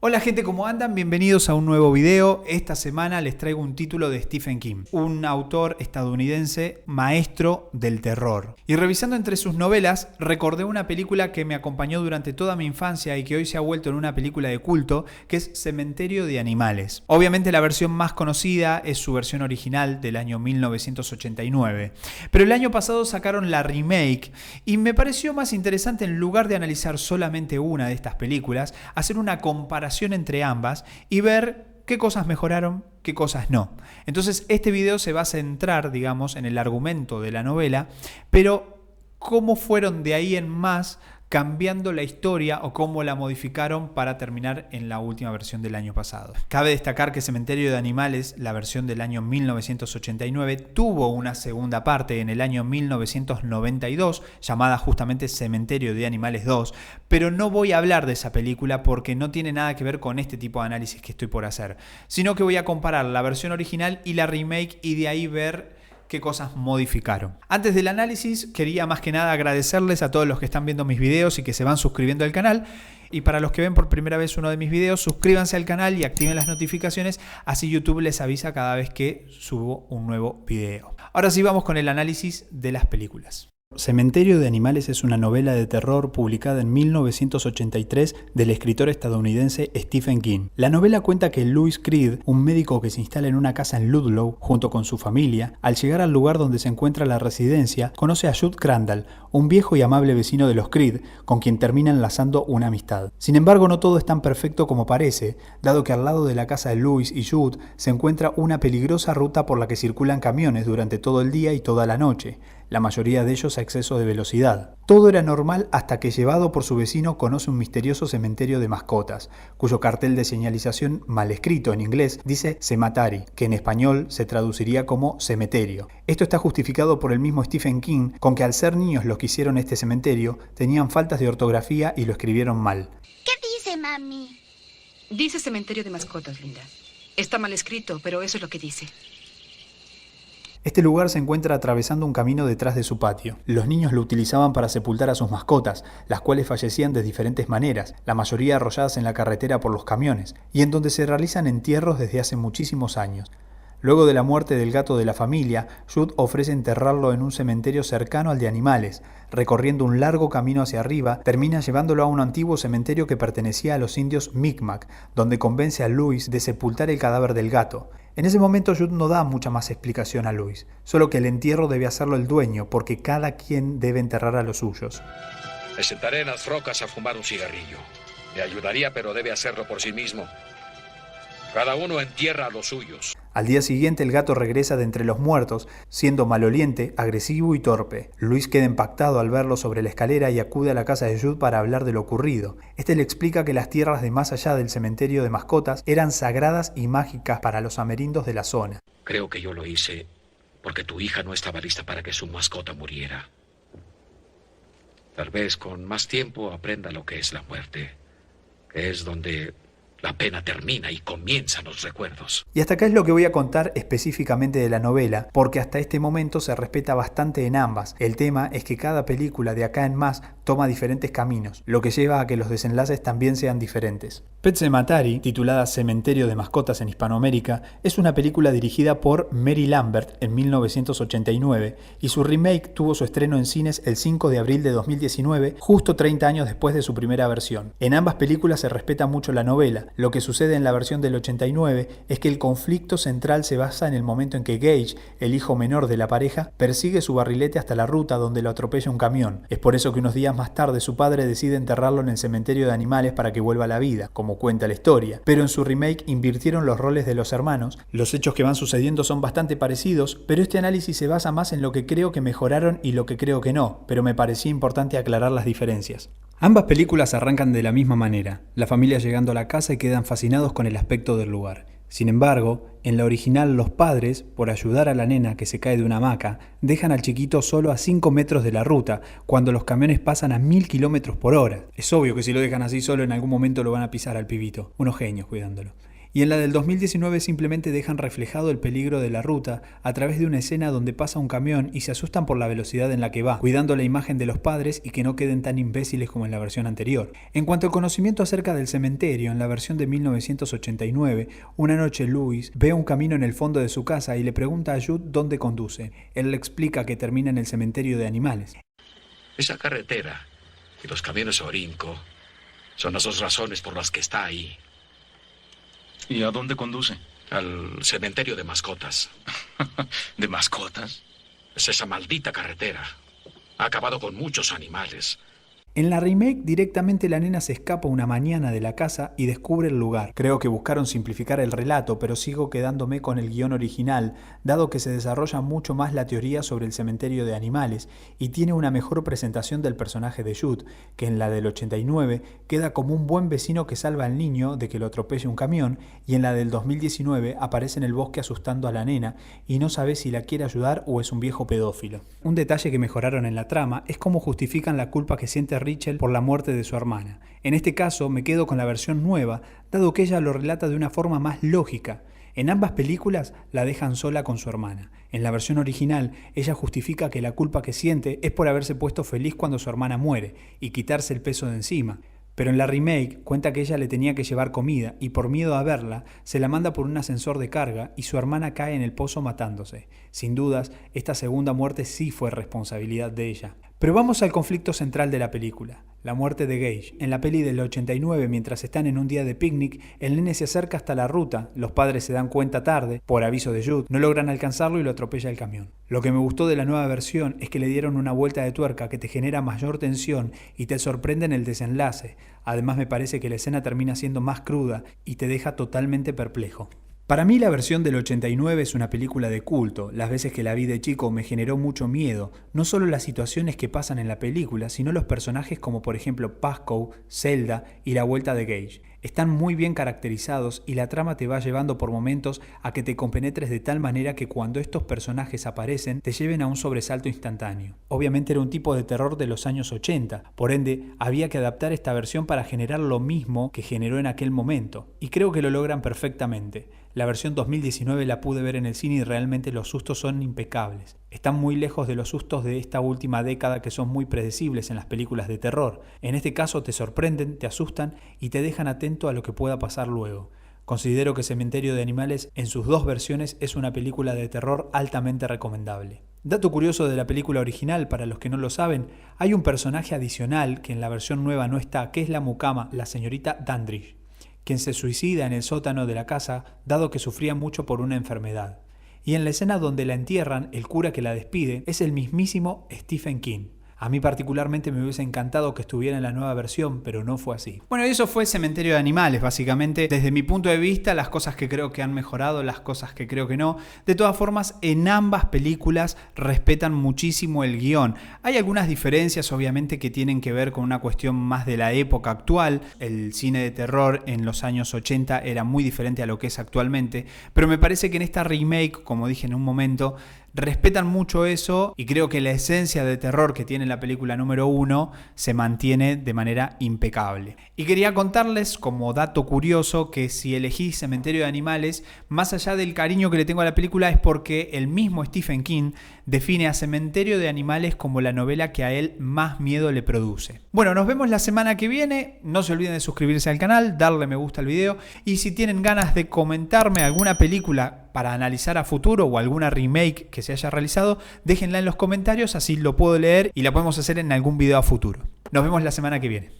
Hola gente, ¿cómo andan? Bienvenidos a un nuevo video. Esta semana les traigo un título de Stephen King, un autor estadounidense maestro del terror. Y revisando entre sus novelas, recordé una película que me acompañó durante toda mi infancia y que hoy se ha vuelto en una película de culto, que es Cementerio de Animales. Obviamente la versión más conocida es su versión original del año 1989. Pero el año pasado sacaron la remake y me pareció más interesante, en lugar de analizar solamente una de estas películas, hacer una comparación entre ambas y ver qué cosas mejoraron, qué cosas no. Entonces este video se va a centrar, digamos, en el argumento de la novela, pero cómo fueron de ahí en más cambiando la historia o cómo la modificaron para terminar en la última versión del año pasado. Cabe destacar que Cementerio de Animales, la versión del año 1989, tuvo una segunda parte en el año 1992, llamada justamente Cementerio de Animales 2, pero no voy a hablar de esa película porque no tiene nada que ver con este tipo de análisis que estoy por hacer, sino que voy a comparar la versión original y la remake y de ahí ver qué cosas modificaron. Antes del análisis, quería más que nada agradecerles a todos los que están viendo mis videos y que se van suscribiendo al canal. Y para los que ven por primera vez uno de mis videos, suscríbanse al canal y activen las notificaciones, así YouTube les avisa cada vez que subo un nuevo video. Ahora sí vamos con el análisis de las películas. Cementerio de Animales es una novela de terror publicada en 1983 del escritor estadounidense Stephen King. La novela cuenta que Louis Creed, un médico que se instala en una casa en Ludlow junto con su familia, al llegar al lugar donde se encuentra la residencia, conoce a Judd Crandall, un viejo y amable vecino de los Creed, con quien termina enlazando una amistad. Sin embargo, no todo es tan perfecto como parece, dado que al lado de la casa de Louis y Judd se encuentra una peligrosa ruta por la que circulan camiones durante todo el día y toda la noche, la mayoría de ellos a exceso de velocidad. Todo era normal hasta que, llevado por su vecino, conoce un misterioso cementerio de mascotas, cuyo cartel de señalización mal escrito en inglés dice Cemetery, que en español se traduciría como cementerio. Esto está justificado por el mismo Stephen King, con que al ser niños los que hicieron este cementerio tenían faltas de ortografía y lo escribieron mal. ¿Qué dice, mami? Dice cementerio de mascotas, Linda. Está mal escrito, pero eso es lo que dice. Este lugar se encuentra atravesando un camino detrás de su patio. Los niños lo utilizaban para sepultar a sus mascotas, las cuales fallecían de diferentes maneras, la mayoría arrolladas en la carretera por los camiones, y en donde se realizan entierros desde hace muchísimos años. Luego de la muerte del gato de la familia, Judd ofrece enterrarlo en un cementerio cercano al de animales. Recorriendo un largo camino hacia arriba, termina llevándolo a un antiguo cementerio que pertenecía a los indios Mi'kmaq, donde convence a Louis de sepultar el cadáver del gato. En ese momento Judd no da mucha más explicación a Louis, solo que el entierro debe hacerlo el dueño, porque cada quien debe enterrar a los suyos. Me sentaré en las rocas a fumar un cigarrillo. Me ayudaría, pero debe hacerlo por sí mismo. Cada uno entierra a los suyos. Al día siguiente el gato regresa de entre los muertos, siendo maloliente, agresivo y torpe. Luis queda impactado al verlo sobre la escalera y acude a la casa de Judd para hablar de lo ocurrido. Este le explica que las tierras de más allá del cementerio de mascotas eran sagradas y mágicas para los amerindos de la zona. Creo que yo lo hice porque tu hija no estaba lista para que su mascota muriera. Tal vez con más tiempo aprenda lo que es la muerte, que es donde la pena termina y comienzan los recuerdos. Y hasta acá es lo que voy a contar específicamente de la novela, porque hasta este momento se respeta bastante en ambas. El tema es que cada película de acá en más toma diferentes caminos, lo que lleva a que los desenlaces también sean diferentes. Pet Sematary, titulada Cementerio de Mascotas en Hispanoamérica, es una película dirigida por Mary Lambert en 1989 y su remake tuvo su estreno en cines el 5 de abril de 2019, justo 30 años después de su primera versión. En ambas películas se respeta mucho la novela. Lo que sucede en la versión del 89 es que el conflicto central se basa en el momento en que Gage, el hijo menor de la pareja, persigue su barrilete hasta la ruta donde lo atropella un camión. Es por eso que unos días más tarde su padre decide enterrarlo en el cementerio de animales para que vuelva a la vida, como cuenta la historia. Pero en su remake invirtieron los roles de los hermanos. Los hechos que van sucediendo son bastante parecidos, pero este análisis se basa más en lo que creo que mejoraron y lo que creo que no, pero me parecía importante aclarar las diferencias. Ambas películas arrancan de la misma manera, la familia llegando a la casa y quedan fascinados con el aspecto del lugar. Sin embargo, en la original los padres, por ayudar a la nena que se cae de una hamaca, dejan al chiquito solo a 5 metros de la ruta, cuando los camiones pasan a 1000 km/h. Es obvio que si lo dejan así solo en algún momento lo van a pisar al pibito, unos genios cuidándolo. Y en la del 2019 simplemente dejan reflejado el peligro de la ruta a través de una escena donde pasa un camión y se asustan por la velocidad en la que va, cuidando la imagen de los padres y que no queden tan imbéciles como en la versión anterior. En cuanto al conocimiento acerca del cementerio, en la versión de 1989, una noche Louis ve un camino en el fondo de su casa y le pregunta a Jude dónde conduce. Él le explica que termina en el cementerio de animales. Esa carretera y los camiones Orinco son las dos razones por las que está ahí. ¿Y a dónde conduce? Al cementerio de mascotas. ¿De mascotas? Es esa maldita carretera. Ha acabado con muchos animales. En la remake directamente la nena se escapa una mañana de la casa y descubre el lugar. Creo que buscaron simplificar el relato, pero sigo quedándome con el guión original, dado que se desarrolla mucho más la teoría sobre el cementerio de animales y tiene una mejor presentación del personaje de Jude, que en la del 89 queda como un buen vecino que salva al niño de que lo atropelle un camión, y en la del 2019 aparece en el bosque asustando a la nena y no sabe si la quiere ayudar o es un viejo pedófilo. Un detalle que mejoraron en la trama es cómo justifican la culpa que siente Rachel por la muerte de su hermana. En este caso me quedo con la versión nueva, dado que ella lo relata de una forma más lógica. En ambas películas la dejan sola con su hermana. En la versión original, ella justifica que la culpa que siente es por haberse puesto feliz cuando su hermana muere y quitarse el peso de encima. Pero en la remake cuenta que ella le tenía que llevar comida y por miedo a verla, se la manda por un ascensor de carga y su hermana cae en el pozo matándose. Sin dudas, esta segunda muerte sí fue responsabilidad de ella. Pero vamos al conflicto central de la película, la muerte de Gage. En la peli del 89, mientras están en un día de picnic, el nene se acerca hasta la ruta, los padres se dan cuenta tarde, por aviso de Jude, no logran alcanzarlo y lo atropella el camión. Lo que me gustó de la nueva versión es que le dieron una vuelta de tuerca que te genera mayor tensión y te sorprende en el desenlace. Además me parece que la escena termina siendo más cruda y te deja totalmente perplejo. Para mí la versión del 89 es una película de culto. Las veces que la vi de chico me generó mucho miedo, no solo las situaciones que pasan en la película, sino los personajes como por ejemplo Pascoe, Zelda y la vuelta de Gage. Están muy bien caracterizados y la trama te va llevando por momentos a que te compenetres de tal manera que cuando estos personajes aparecen te lleven a un sobresalto instantáneo. Obviamente era un tipo de terror de los años 80, por ende había que adaptar esta versión para generar lo mismo que generó en aquel momento, y creo que lo logran perfectamente. La versión 2019 la pude ver en el cine y realmente los sustos son impecables. Están muy lejos de los sustos de esta última década que son muy predecibles en las películas de terror. En este caso te sorprenden, te asustan y te dejan atento a lo que pueda pasar luego. Considero que Cementerio de Animales en sus dos versiones es una película de terror altamente recomendable. Dato curioso de la película original, para los que no lo saben, hay un personaje adicional que en la versión nueva no está, que es la mucama, la señorita Dandridge, quien se suicida en el sótano de la casa dado que sufría mucho por una enfermedad. Y en la escena donde la entierran, el cura que la despide es el mismísimo Stephen King. A mí particularmente me hubiese encantado que estuviera en la nueva versión, pero no fue así. Bueno, eso fue Cementerio de Animales, básicamente. Desde mi punto de vista, las cosas que creo que han mejorado, las cosas que creo que no. De todas formas, en ambas películas respetan muchísimo el guión. Hay algunas diferencias, obviamente, que tienen que ver con una cuestión más de la época actual. El cine de terror en los años 80 era muy diferente a lo que es actualmente. Pero me parece que en esta remake, como dije en un momento, respetan mucho eso y creo que la esencia de terror que tiene la película número 1 se mantiene de manera impecable. Y quería contarles como dato curioso que si elegí Cementerio de Animales, más allá del cariño que le tengo a la película, es porque el mismo Stephen King define a Cementerio de Animales como la novela que a él más miedo le produce. Bueno, nos vemos la semana que viene. No se olviden de suscribirse al canal, darle me gusta al video y si tienen ganas de comentarme alguna película para analizar a futuro o alguna remake que se haya realizado, déjenla en los comentarios, así lo puedo leer y la podemos hacer en algún video a futuro. Nos vemos la semana que viene.